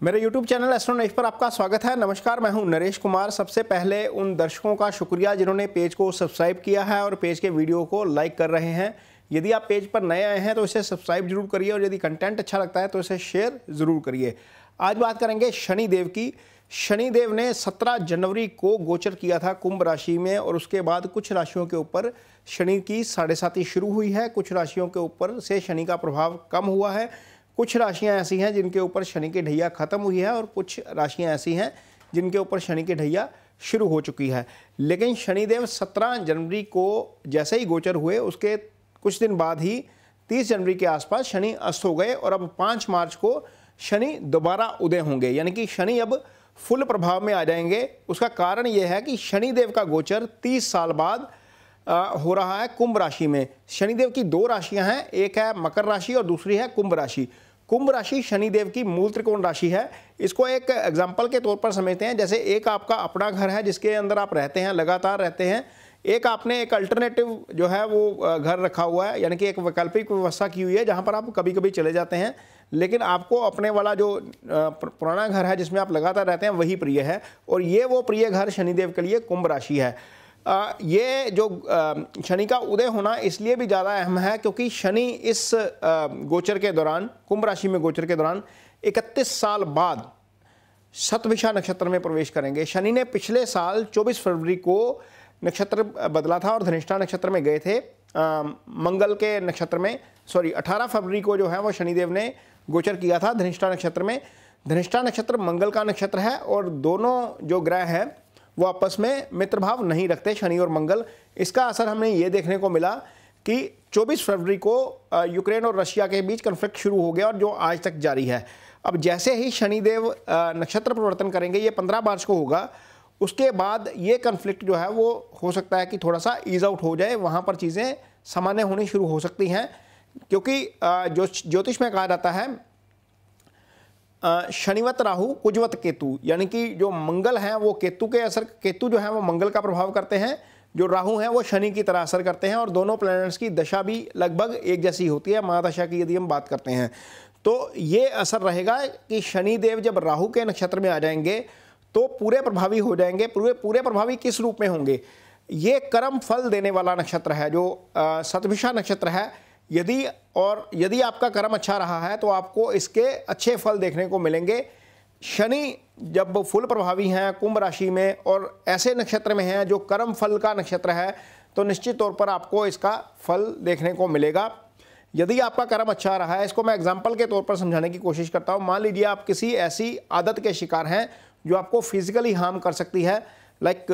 मेरे YouTube channel astronaut पर आपका स्वागत है। नमस्कार, मैं हूं नरेश कुमार। सबसे पहले उन दर्शकों का शुक्रिया जिन्होंने पेज को सब्सक्राइब किया है और पेज के वीडियो को लाइक कर रहे हैं। यदि आप पेज पर नए आए हैं तो इसे सब्सक्राइब जरूर करिए और यदि कंटेंट अच्छा लगता है तो इसे शेयर ज़रूर करिए। आज बात करेंगे शनिदेव की। शनिदेव ने 17 जनवरी को गोचर किया था कुंभ राशि में और उसके बाद कुछ राशियों के ऊपर शनि की 7.5 शुरू हुई है। कुछ राशियों के ऊपर से शनि का प्रभाव कम हुआ है। कुछ राशियां ऐसी हैं जिनके ऊपर शनि की ढैया खत्म हुई है और कुछ राशियां ऐसी हैं जिनके ऊपर शनि की ढैया शुरू हो चुकी है। लेकिन शनिदेव 17 जनवरी को जैसे ही गोचर हुए उसके कुछ दिन बाद ही 30 जनवरी के आसपास शनि अस्त हो गए और अब 5 मार्च को शनि दोबारा उदय होंगे, यानी कि शनि अब फुल प्रभाव में आ जाएंगे। उसका कारण यह है कि शनिदेव का गोचर 30 साल बाद हो रहा है कुंभ राशि में। शनिदेव की 2 राशियां हैं, एक है मकर राशि और दूसरी है कुंभ राशि। कुंभ राशि शनिदेव की मूल त्रिकोण राशि है। इसको एक एग्जाम्पल के तौर पर समझते हैं, जैसे एक आपका अपना घर है जिसके अंदर आप रहते हैं, लगातार रहते हैं। एक आपने एक अल्टरनेटिव जो है वो घर रखा हुआ है, यानी कि एक वैकल्पिक व्यवस्था की हुई है जहां पर आप कभी कभी चले जाते हैं, लेकिन आपको अपने वाला जो पुराना घर है जिसमें आप लगातार रहते हैं वही प्रिय है। और ये वो प्रिय घर शनिदेव के लिए कुंभ राशि है। ये जो शनि का उदय होना इसलिए भी ज़्यादा अहम है क्योंकि शनि इस गोचर के दौरान, कुंभ राशि में गोचर के दौरान 31 साल बाद शतभिषा नक्षत्र में प्रवेश करेंगे। शनि ने पिछले साल 24 फरवरी को नक्षत्र बदला था और धनिष्ठा नक्षत्र में गए थे। मंगल के नक्षत्र में 18 फरवरी को जो है वो शनिदेव ने गोचर किया था धनिष्ठा नक्षत्र में। धनिष्ठा नक्षत्र मंगल का नक्षत्र है और दोनों जो ग्रह हैं वो आपस में मित्र भाव नहीं रखते, शनि और मंगल। इसका असर हमें ये देखने को मिला कि 24 फरवरी को यूक्रेन और रशिया के बीच कन्फ्लिक्ट शुरू हो गया और जो आज तक जारी है। अब जैसे ही शनिदेव नक्षत्र परिवर्तन करेंगे, ये 15 मार्च को होगा, उसके बाद ये कन्फ्लिक्ट जो है वो हो सकता है कि थोड़ा सा ईज आउट हो जाए, वहाँ पर चीज़ें सामान्य होनी शुरू हो सकती हैं। क्योंकि जो ज्योतिष में कहा जाता है शनिवत राहु कुजवत केतु, यानी कि जो मंगल हैं वो केतु के असर, केतु जो है वो मंगल का प्रभाव करते हैं, जो राहु हैं वो शनि की तरह असर करते हैं और दोनों प्लैनेट्स की दशा भी लगभग एक जैसी होती है। महादशा की यदि हम बात करते हैं तो ये असर रहेगा कि शनिदेव जब राहु के नक्षत्र में आ जाएंगे तो पूरे प्रभावी हो जाएंगे। पूरे प्रभावी किस रूप में होंगे? ये कर्म फल देने वाला नक्षत्र है जो शतभिषा नक्षत्र है। यदि आपका कर्म अच्छा रहा है तो आपको इसके अच्छे फल देखने को मिलेंगे। शनि जब फुल प्रभावी हैं कुंभ राशि में और ऐसे नक्षत्र में हैं जो कर्म फल का नक्षत्र है, तो निश्चित तौर पर आपको इसका फल देखने को मिलेगा। यदि आपका कर्म अच्छा रहा है, इसको मैं एग्जाम्पल के तौर पर समझाने की कोशिश करता हूँ। मान लीजिए आप किसी ऐसी आदत के शिकार हैं जो आपको फिजिकली हार्म कर सकती है, लाइक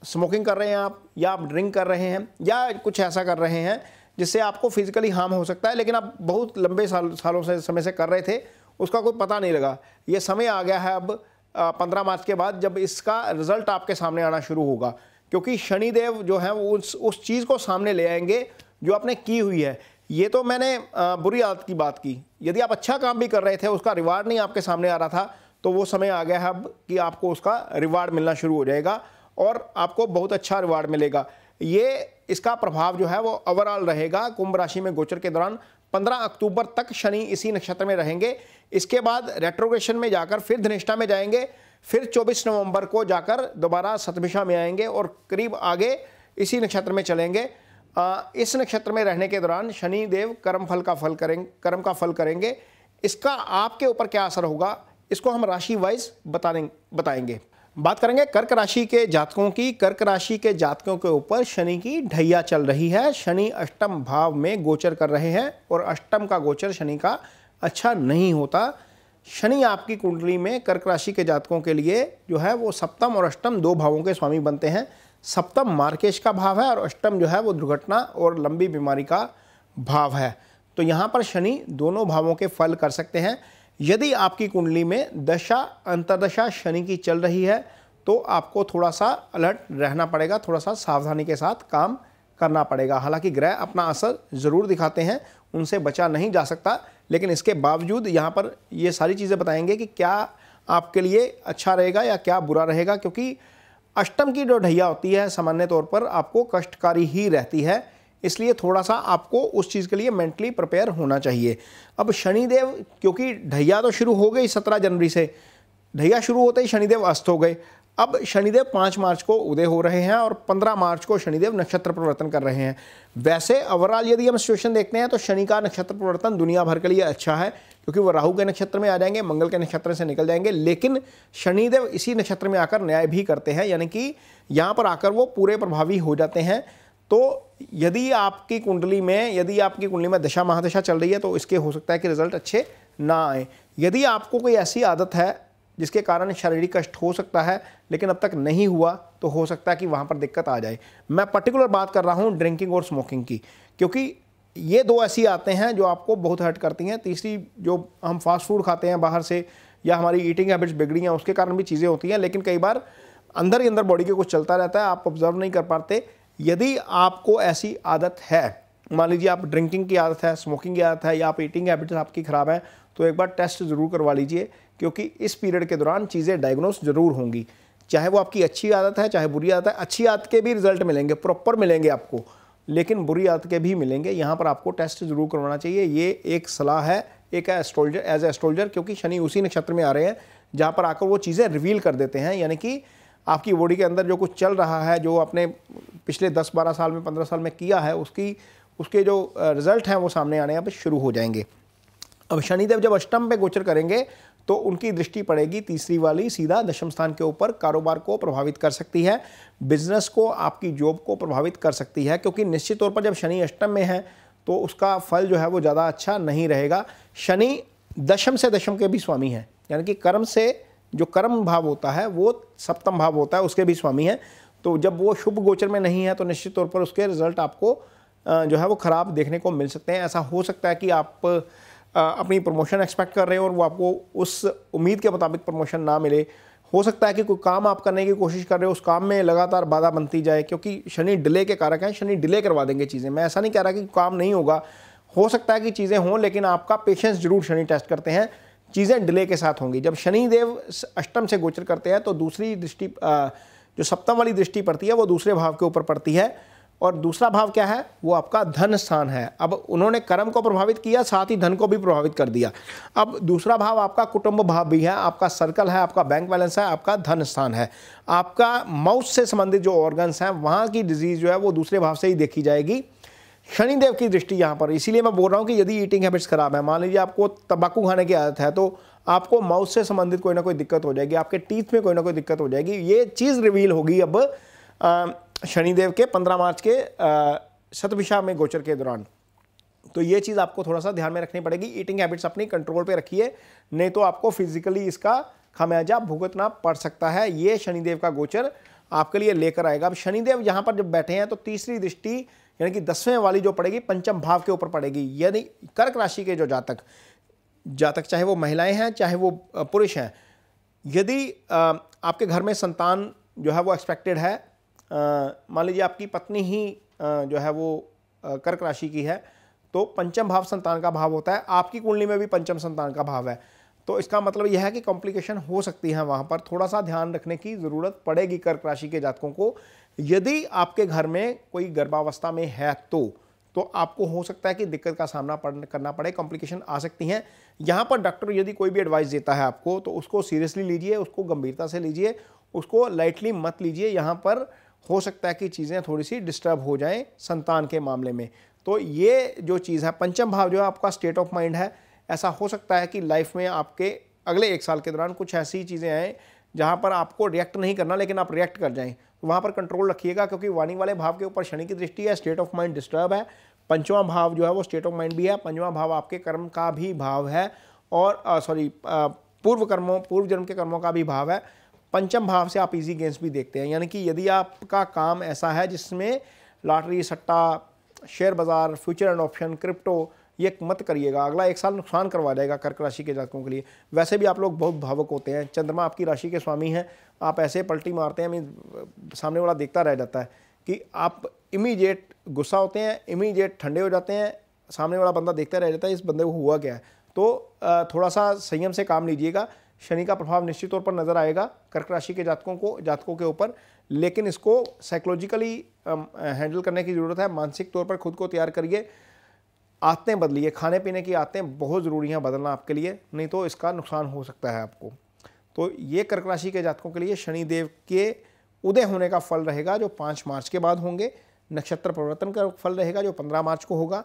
स्मोकिंग कर रहे हैं आप, या आप ड्रिंक कर रहे हैं, या कुछ ऐसा कर रहे हैं जिससे आपको फिजिकली हार्म हो सकता है, लेकिन आप बहुत लंबे सालों से समय से कर रहे थे, उसका कोई पता नहीं लगा। ये समय आ गया है अब 15 मार्च के बाद जब इसका रिजल्ट आपके सामने आना शुरू होगा, क्योंकि शनिदेव जो है वो उस चीज़ को सामने ले आएंगे जो आपने की हुई है। ये तो मैंने बुरी आदत की बात की। यदि आप अच्छा काम भी कर रहे थे, उसका रिवार्ड नहीं आपके सामने आ रहा था, तो वो समय आ गया है अब कि आपको उसका रिवार्ड मिलना शुरू हो जाएगा और आपको बहुत अच्छा रिवार्ड मिलेगा। ये इसका प्रभाव जो है वो ओवरऑल रहेगा कुंभ राशि में गोचर के दौरान। 15 अक्टूबर तक शनि इसी नक्षत्र में रहेंगे। इसके बाद रेट्रोग्रेशन में जाकर फिर धनिष्ठा में जाएंगे, फिर 24 नवंबर को जाकर दोबारा शतभिषा में आएंगे और करीब आगे इसी नक्षत्र में चलेंगे। इस नक्षत्र में रहने के दौरान शनि देव कर्म का फल करेंगे। इसका आपके ऊपर क्या असर होगा, इसको हम राशि वाइज बताएंगे। बात करेंगे कर्क राशि के जातकों की। कर्क राशि के जातकों के ऊपर शनि की ढैया चल रही है। शनि अष्टम भाव में गोचर कर रहे हैं और अष्टम का गोचर शनि का अच्छा नहीं होता। शनि आपकी कुंडली में कर्क राशि के जातकों के लिए जो है वो सप्तम और अष्टम 2 भावों के स्वामी बनते हैं। सप्तम मार्केश का भाव है और अष्टम जो है वो दुर्घटना और लंबी बीमारी का भाव है। तो यहाँ पर शनि दोनों भावों के फल कर सकते हैं। यदि आपकी कुंडली में दशा अंतर्दशा शनि की चल रही है तो आपको थोड़ा सा अलर्ट रहना पड़ेगा, थोड़ा सा सावधानी के साथ काम करना पड़ेगा। हालांकि ग्रह अपना असर ज़रूर दिखाते हैं, उनसे बचा नहीं जा सकता, लेकिन इसके बावजूद यहाँ पर ये सारी चीज़ें बताएंगे कि क्या आपके लिए अच्छा रहेगा या क्या बुरा रहेगा। क्योंकि अष्टम की जो ढैया होती है सामान्य तौर पर आपको कष्टकारी ही रहती है। इसलिए थोड़ा सा आपको उस चीज़ के लिए मेंटली प्रिपेयर होना चाहिए। अब शनिदेव, क्योंकि ढैया तो शुरू हो गई 17 जनवरी से, ढैया शुरू होते ही शनिदेव अस्त हो गए। अब शनिदेव 5 मार्च को उदय हो रहे हैं और 15 मार्च को शनिदेव नक्षत्र परिवर्तन कर रहे हैं। वैसे ओवरऑल यदि हम सिचुएशन देखते हैं तो शनि का नक्षत्र परिवर्तन दुनिया भर के लिए अच्छा है, क्योंकि वो राहु के नक्षत्र में आ जाएंगे, मंगल के नक्षत्र से निकल जाएंगे, लेकिन शनिदेव इसी नक्षत्र में आकर न्याय भी करते हैं, यानी कि यहाँ पर आकर वो पूरे प्रभावी हो जाते हैं। तो यदि आपकी कुंडली में दशा महादशा चल रही है तो इसके हो सकता है कि रिजल्ट अच्छे ना आए। यदि आपको कोई ऐसी आदत है जिसके कारण शारीरिक कष्ट हो सकता है लेकिन अब तक नहीं हुआ, तो हो सकता है कि वहाँ पर दिक्कत आ जाए। मैं पर्टिकुलर बात कर रहा हूँ ड्रिंकिंग और स्मोकिंग की, क्योंकि ये दो ऐसी आते हैं जो आपको बहुत हर्ट करती हैं। तीसरी, जो हम फास्ट फूड खाते हैं बाहर से, या हमारी ईटिंग हैबिट्स बिगड़ी हैं, उसके कारण भी चीज़ें होती हैं, लेकिन कई बार अंदर ही अंदर बॉडी के कुछ चलता रहता है, आप ऑब्जर्व नहीं कर पाते। यदि आपको ऐसी आदत है, मान लीजिए आप ड्रिंकिंग की आदत है, स्मोकिंग की आदत है, या आप ईटिंग हैबिट्स आपकी ख़राब है, तो एक बार टेस्ट ज़रूर करवा लीजिए, क्योंकि इस पीरियड के दौरान चीज़ें डायग्नोस ज़रूर होंगी। चाहे वो आपकी अच्छी आदत है, चाहे बुरी आदत है। अच्छी आदत के भी रिजल्ट मिलेंगे, प्रॉपर मिलेंगे आपको, लेकिन बुरी आदत के भी मिलेंगे। यहाँ पर आपको टेस्ट ज़रूर करवाना चाहिए। ये एक सलाह है, एक एस्ट्रोलॉजर, एज एस्ट्रोलॉजर, क्योंकि शनि उसी नक्षत्र में आ रहे हैं जहाँ पर आकर वो चीज़ें रिवील कर देते हैं, यानी कि आपकी बॉडी के अंदर जो कुछ चल रहा है, जो आपने पिछले 10-12 साल में, 15 साल में किया है, उसके जो रिजल्ट हैं वो सामने आने यहाँ पर शुरू हो जाएंगे। अब शनिदेव जब अष्टम पे गोचर करेंगे तो उनकी दृष्टि पड़ेगी तीसरी वाली सीधा दशम स्थान के ऊपर, कारोबार को प्रभावित कर सकती है, बिजनेस को, आपकी जॉब को प्रभावित कर सकती है, क्योंकि निश्चित तौर पर जब शनि अष्टम में है तो उसका फल जो है वो ज़्यादा अच्छा नहीं रहेगा। शनि दशम से दशम के भी स्वामी हैं, यानी कि कर्म से जो कर्म भाव होता है वो सप्तम भाव होता है, उसके भी स्वामी हैं। तो जब वो शुभ गोचर में नहीं है तो निश्चित तौर पर उसके रिजल्ट आपको जो है वो ख़राब देखने को मिल सकते हैं। ऐसा हो सकता है कि आप अपनी प्रमोशन एक्सपेक्ट कर रहे हो और वो आपको उस उम्मीद के मुताबिक प्रमोशन ना मिले। हो सकता है कि कोई काम आप करने की कोशिश कर रहे हो, उस काम में लगातार बाधा बनती जाए, क्योंकि शनि डिले के कारक हैं, शनि डिले करवा देंगे चीज़ें। मैं ऐसा नहीं कह रहा कि काम नहीं होगा, हो सकता है कि चीज़ें हों, लेकिन आपका पेशेंस जरूर शनि टेस्ट करते हैं, चीज़ें डिले के साथ होंगी। जब शनि देव अष्टम से गोचर करते हैं तो दूसरी दृष्टि, जो सप्तम वाली दृष्टि पड़ती है, वो दूसरे भाव के ऊपर पड़ती है, और दूसरा भाव क्या है, वो आपका धन स्थान है। अब उन्होंने कर्म को प्रभावित किया, साथ ही धन को भी प्रभावित कर दिया। अब दूसरा भाव आपका कुटुंब भाव भी है, आपका सर्कल है, आपका बैंक बैलेंस है, आपका धन स्थान है, आपका माउथ से संबंधित जो ऑर्गन्स हैं, वहाँ की डिजीज़ जो है वो दूसरे भाव से ही देखी जाएगी, शनिदेव की दृष्टि यहाँ पर। इसीलिए मैं बोल रहा हूँ कि यदि ईटिंग हैबिट्स खराब है, मान लीजिए आपको तंबाकू खाने की आदत है, तो आपको माउथ से संबंधित कोई ना कोई दिक्कत हो जाएगी, आपके टीथ में कोई ना कोई दिक्कत हो जाएगी। ये चीज़ रिवील होगी अब शनिदेव के 15 मार्च के शतभिषा में गोचर के दौरान। तो ये चीज़ आपको थोड़ा सा ध्यान में रखनी पड़ेगी। ईटिंग हैबिट्स अपनी कंट्रोल पे रखिए, नहीं तो आपको फिजिकली इसका खामियाजा भुगतना पड़ सकता है। ये शनिदेव का गोचर आपके लिए लेकर आएगा। अब शनिदेव यहाँ पर जब बैठे हैं तो तीसरी दृष्टि यानी कि 10वें वाली जो पड़ेगी पंचम भाव के ऊपर पड़ेगी, यानी कर्क राशि के जो जातक चाहे वो महिलाएं हैं चाहे वो पुरुष हैं, यदि आपके घर में संतान जो है वो एक्सपेक्टेड है, मान लीजिए आपकी पत्नी ही जो है वो कर्क राशि की है, तो पंचम भाव संतान का भाव होता है, आपकी कुंडली में भी पंचम संतान का भाव है, तो इसका मतलब यह है कि कॉम्प्लिकेशन हो सकती है। वहाँ पर थोड़ा सा ध्यान रखने की ज़रूरत पड़ेगी कर्क राशि के जातकों को। यदि आपके घर में कोई गर्भावस्था में है तो आपको हो सकता है कि दिक्कत का सामना करना पड़े, कॉम्प्लिकेशन आ सकती हैं। यहाँ पर डॉक्टर यदि कोई भी एडवाइस देता है आपको तो उसको सीरियसली लीजिए, उसको गंभीरता से लीजिए, उसको लाइटली मत लीजिए। यहाँ पर हो सकता है कि चीज़ें थोड़ी सी डिस्टर्ब हो जाएं संतान के मामले में। तो ये जो चीज़ है, पंचम भाव जो है आपका स्टेट ऑफ माइंड है। ऐसा हो सकता है कि लाइफ में आपके अगले 1 साल के दौरान कुछ ऐसी चीज़ें आएँ जहाँ पर आपको रिएक्ट नहीं करना लेकिन आप रिएक्ट कर जाएं, तो वहाँ पर कंट्रोल रखिएगा, क्योंकि वाणी वाले भाव के ऊपर शनि की दृष्टि है, स्टेट ऑफ माइंड डिस्टर्ब है। पंचवां भाव जो है वो स्टेट ऑफ माइंड भी है, पंचवां भाव आपके कर्म का भी भाव है, और पूर्व जन्म के कर्मों का भी भाव है। पंचम भाव से आप इजी गेम्स भी देखते हैं, यानी कि यदि आपका काम ऐसा है जिसमें लॉटरी, सट्टा, शेयर बाज़ार, फ्यूचर एंड ऑप्शन, क्रिप्टो, ये मत करिएगा, अगला 1 साल नुकसान करवा देगा कर्क राशि के जातकों के लिए। वैसे भी आप लोग बहुत भावुक होते हैं, चंद्रमा आपकी राशि के स्वामी हैं, आप ऐसे पलटी मारते हैं, सामने वाला देखता रह जाता है कि आप इमीडिएट गुस्सा होते हैं, इमीडिएट ठंडे हो जाते हैं, सामने वाला बंदा देखता रह जाता है इस बंदे को हुआ क्या है। तो थोड़ा सा संयम से काम लीजिएगा। शनि का प्रभाव निश्चित तौर पर नजर आएगा कर्क राशि के जातकों के ऊपर, लेकिन इसको साइकोलॉजिकली हैंडल करने की जरूरत है। मानसिक तौर पर खुद को तैयार करिए, आदतें बदलिए, खाने पीने की आदतें बहुत ज़रूरी हैं बदलना आपके लिए, नहीं तो इसका नुकसान हो सकता है आपको। तो ये कर्क राशि के जातकों के लिए शनिदेव के उदय होने का फल रहेगा जो 5 मार्च के बाद होंगे। नक्षत्र परिवर्तन का फल रहेगा जो 15 मार्च को होगा।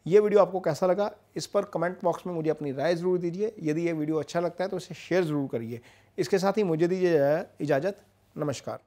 ये वीडियो आपको कैसा लगा इस पर कमेंट बॉक्स में मुझे अपनी राय ज़रूर दीजिए। यदि ये वीडियो अच्छा लगता है तो इसे शेयर ज़रूर करिए। इसके साथ ही मुझे दीजिए इजाज़त। नमस्कार।